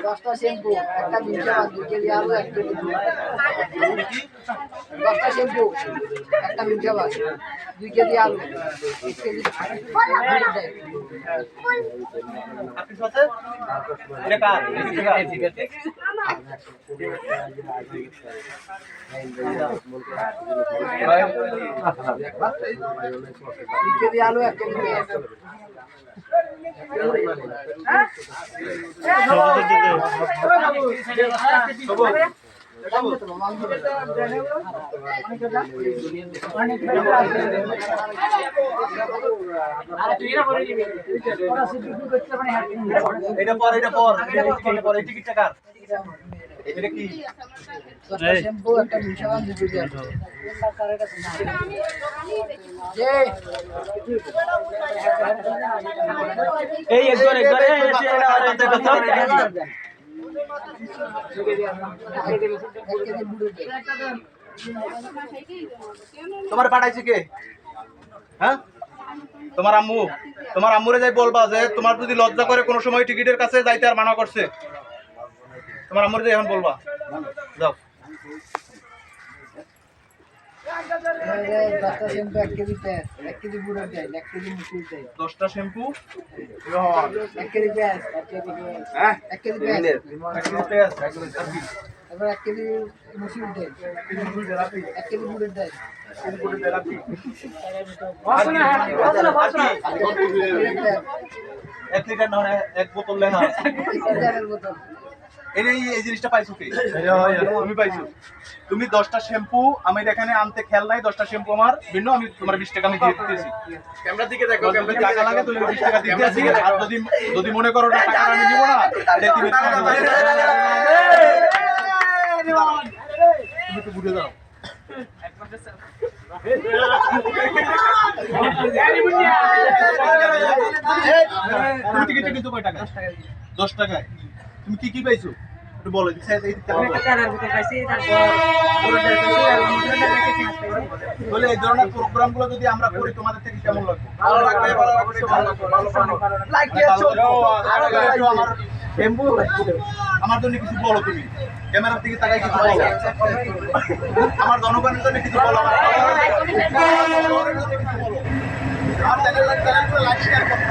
দশটা শ্যাম্পু একটা মির্চা 2 কেজি আলু 1 কেজি দশটা শ্যাম্পু একটা মির্চা 2 কেজি আলু 1 কেজি আপনি সাথে এটা কার ঠিক আছে কেজি আলু 1 কেজি পেঁয়াজ এটা পর এই টিকিটটা কার এটা কি শ্যাম্পু একটা মির্চা 2 কেজি আলু এই একবার তোমার পাঠাইছে কে হ্যাঁ তোমার আম্মুরে যাই বলবা যে তোমার যদি লজ্জা করে কোনো সময় টিকিটের কাছে যাইতে আর মানা করছে তোমার আম্মুরে যাই এখন বলবা যাও দশটা শ্যাম্পু 1 কেজি পেঁয়াজ 1 কেজি বুড়ো ডাল 1 কেজি মুসুর ডাল 10টা শ্যাম্পু 1 কেজি পেঁয়াজ 1 কেজি হ্যাঁ 1 কেজি পেঁয়াজ তারপর 1 কেজি মুসুর ডাল 1 কেজি বুড়ো ডাল এক লিটার না এক বোতল লেখা এই জিনিসটা পাইছো কি তুমি পাইছো তুমি 10টা শ্যাম্পু আমি এখানে আনতে খেয়াল নাই 10টা শ্যাম্পু আমার ভিন্ন আমি তোমার 20 টাকা আমি দিয়ে দিতেছি ক্যামেরার দিকে দেখো ক্যামেরা টাকা লাগে তুমি 20 টাকা দিতেছি আর যদি মনে করো না টাকা আমি দিব না তুমি তো বুঝে যাও তুমি টিকিট কিন্তু কয় টাকা 10 টাকায় তুমি কি পাইছো একটু বলো বলে এই ধরনের প্রোগ্রামগুলো যদি আমরা করি তোমাদের থেকে কেমন লাগবে ভালো লাগবে আমার জন্য কিছু বলো তুমি ক্যামেরার দিকে তাকাই কিছু বলো আমার জনগণের জন্য কিছু বলো আমার চ্যানেল লাইক শেয়ার করতে